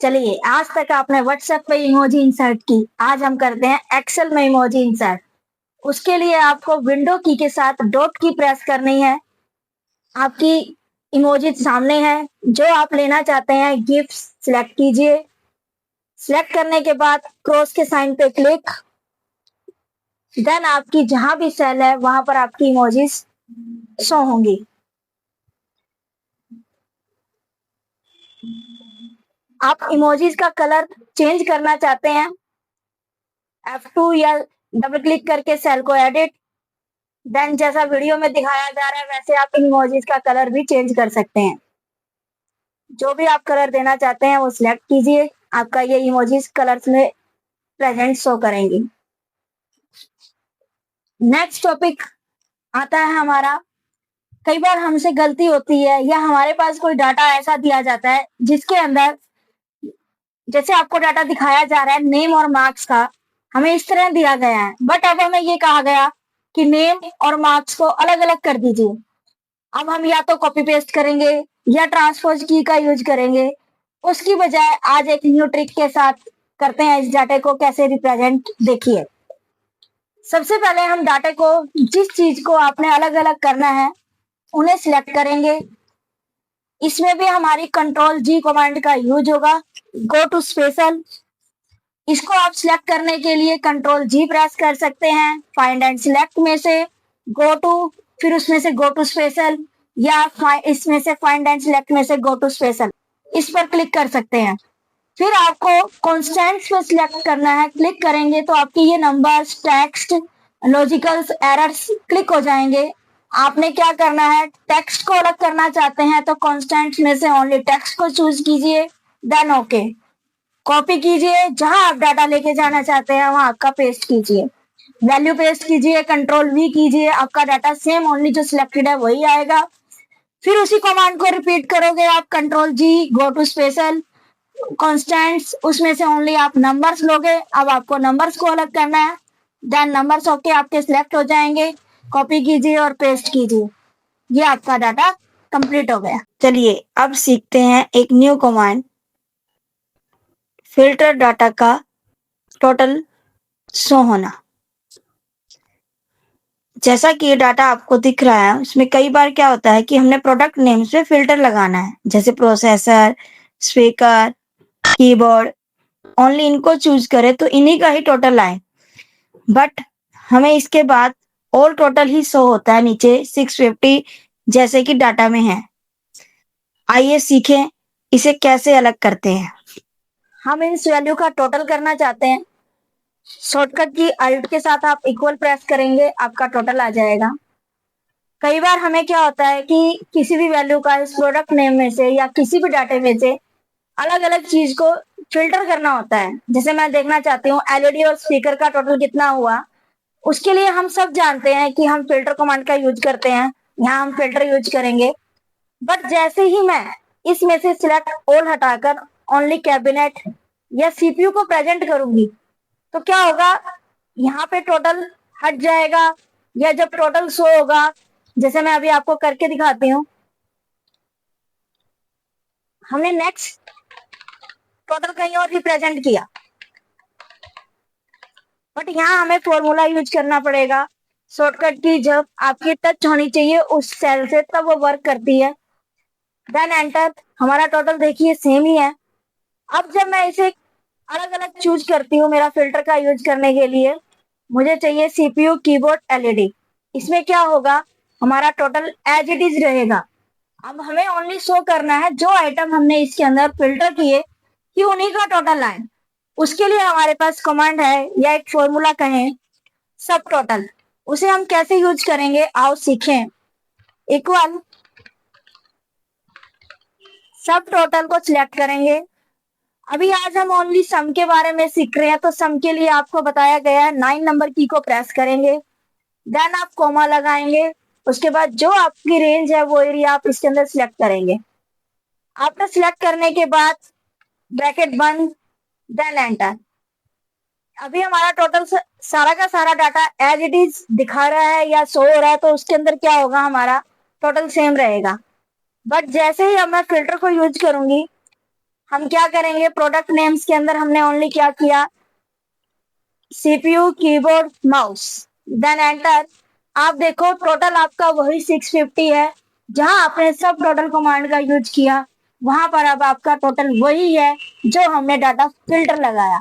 चलिए, आज तक आपने व्हाट्सएप पे इमोजी इंसर्ट की, आज हम करते हैं एक्सेल में इमोजी इंसर्ट। उसके लिए आपको विंडो की के साथ डॉट की प्रेस करनी है। आपकी इमोजी सामने है, जो आप लेना चाहते हैं गिफ्ट सिलेक्ट कीजिए। सिलेक्ट करने के बाद क्रॉस के साइन पे क्लिक, देन आपकी जहां भी सेल है वहां पर आपकी इमोजीज शो होंगी। आप इमोजीज का कलर चेंज करना चाहते हैं, F2 या डबल क्लिक करके सेल को एडिट, देन जैसा वीडियो में दिखाया जा रहा है वैसे आप इमोजीज का कलर भी चेंज कर सकते हैं। जो भी आप कलर देना चाहते हैं वो सिलेक्ट कीजिए, आपका ये इमोजीज कलर्स में प्रेजेंट शो करेंगे। नेक्स्ट टॉपिक आता है हमारा, कई बार हमसे गलती होती है या हमारे पास कोई डाटा ऐसा दिया जाता है जिसके अंदर जैसे आपको डाटा दिखाया जा रहा है नेम और मार्क्स का, हमें इस तरह दिया गया है, बट अब हमें ये कहा गया कि नेम और मार्क्स को अलग अलग कर दीजिए। अब हम या तो कॉपी पेस्ट करेंगे या ट्रांसपोज की का यूज करेंगे। उसकी बजाय आज एक न्यू ट्रिक के साथ करते हैं इस डाटे को कैसे रिप्रेजेंट। देखिए, सबसे पहले हम डाटे को जिस चीज को आपने अलग अलग करना है उन्हें सिलेक्ट करेंगे। इसमें भी हमारी कंट्रोल जी कमांड का यूज होगा, गो टू स्पेशल। इसको आप सिलेक्ट करने के लिए कंट्रोल जी प्रेस कर सकते हैं, फाइंड एंड सिलेक्ट में से गो टू, फिर उसमें से गो टू स्पेशल, या इसमें से फाइंड एंड सिलेक्ट में से गो टू स्पेशल, इस पर क्लिक कर सकते हैं। फिर आपको कॉन्स्टेंट्स पे सिलेक्ट करना है, क्लिक करेंगे तो आपके ये numbers, text, logicals, errors click हो जाएंगे। आपने क्या करना है, टेक्स्ट को अलग करना चाहते हैं तो कॉन्स्टेंट्स में से ओनली टेक्स्ट को चूज कीजिए, देन ओके। कॉपी कीजिए, जहां आप डाटा लेके जाना चाहते हैं वहां आपका पेस्ट कीजिए, वैल्यू पेस्ट कीजिए, कंट्रोल वी कीजिए, आपका डाटा सेम ओनली जो सिलेक्टेड है वही आएगा। फिर उसी कमांड को रिपीट करोगे आप, control G, go to special, constants, उसमें से ओनली आप नंबर्स लोगे। अब आपको नंबर्स को अलग करना है, देन नंबर्स ओके आपके सिलेक्ट हो जाएंगे। कॉपी कीजिए और पेस्ट कीजिए, ये आपका डाटा कंप्लीट हो गया। चलिए अब सीखते हैं एक न्यू कमांड, फिल्टर डाटा का टोटल शो होना। जैसा कि ये डाटा आपको दिख रहा है उसमें कई बार क्या होता है कि हमने प्रोडक्ट नेम्स पे फिल्टर लगाना है, जैसे प्रोसेसर, स्पीकर, कीबोर्ड, ओनली इनको चूज करें तो इन्हीं का ही टोटल आए, बट हमें इसके बाद ऑल टोटल ही शो होता है नीचे 650 जैसे कि डाटा में है। आइए सीखें इसे कैसे अलग करते हैं। हम इस वैल्यू का टोटल करना चाहते हैं, शॉर्टकट की अल्ट के साथ आप इक्वल प्रेस करेंगे, आपका टोटल आ जाएगा। कई बार हमें क्या होता है कि किसी भी वैल्यू का इस प्रोडक्ट नेम में से या किसी भी डाटे में से अलग अलग चीज को फिल्टर करना होता है। जैसे मैं देखना चाहती हूँ एलईडी और स्पीकर का टोटल कितना हुआ, उसके लिए हम सब जानते हैं कि हम फिल्टर कमांड का यूज करते हैं, यहाँ हम फिल्टर यूज करेंगे। बट जैसे ही मैं इसमें से सिलेक्ट ऑल हटाकर ओनली कैबिनेट या सीपीयू को प्रेजेंट करूंगी तो क्या होगा, यहाँ पे टोटल हट जाएगा, या जब टोटल शो होगा, जैसे मैं अभी आपको करके दिखाती हूँ। हमने नेक्स्ट टोटल कहीं और भी प्रेजेंट किया, बट यहाँ हमें फॉर्मूला यूज करना पड़ेगा। शॉर्टकट की जब आपकी टच होनी चाहिए उस सेल से तब वो वर्क करती है, देन एंटर। हमारा टोटल देखिए सेम ही है। अब जब मैं इसे अलग अलग चूज करती हूँ मेरा फिल्टर का यूज करने के लिए, मुझे चाहिए सीपीयू, कीबोर्ड, एलईडी, इसमें क्या होगा, हमारा टोटल एज इट इज रहेगा। अब हमें ओनली शो करना है जो आइटम हमने इसके अंदर फिल्टर किए कि उन्हीं का टोटल आए। उसके लिए हमारे पास कमांड है या एक फॉर्मूला कहें, सब टोटल। उसे हम कैसे यूज करेंगे आओ सीखें। इक्वल सब टोटल को सिलेक्ट करेंगे। अभी आज हम ओनली सम के बारे में सीख रहे हैं, तो सम के लिए आपको बताया गया है 9 नंबर की को प्रेस करेंगे, देन आप कोमा लगाएंगे। उसके बाद जो आपकी रेंज है वो एरिया आप इसके अंदर सिलेक्ट करेंगे। आपने सिलेक्ट करने के बाद ब्रैकेट बंद, देन एंटर। अभी हमारा टोटल सारा का सारा डाटा एज इट इज दिखा रहा है या शो हो रहा है, तो उसके अंदर क्या होगा, हमारा टोटल सेम रहेगा। बट जैसे ही अब मैं फिल्टर को यूज करूंगी, हम क्या करेंगे, प्रोडक्ट नेम्स के अंदर हमने ओनली क्या किया, CPU, keyboard, mouse, then enter. आप देखो टोटल आपका वही 650 है, जहां आपने सब टोटल कमांड का यूज किया वहां पर अब आपका टोटल वही है जो हमने डाटा फिल्टर लगाया।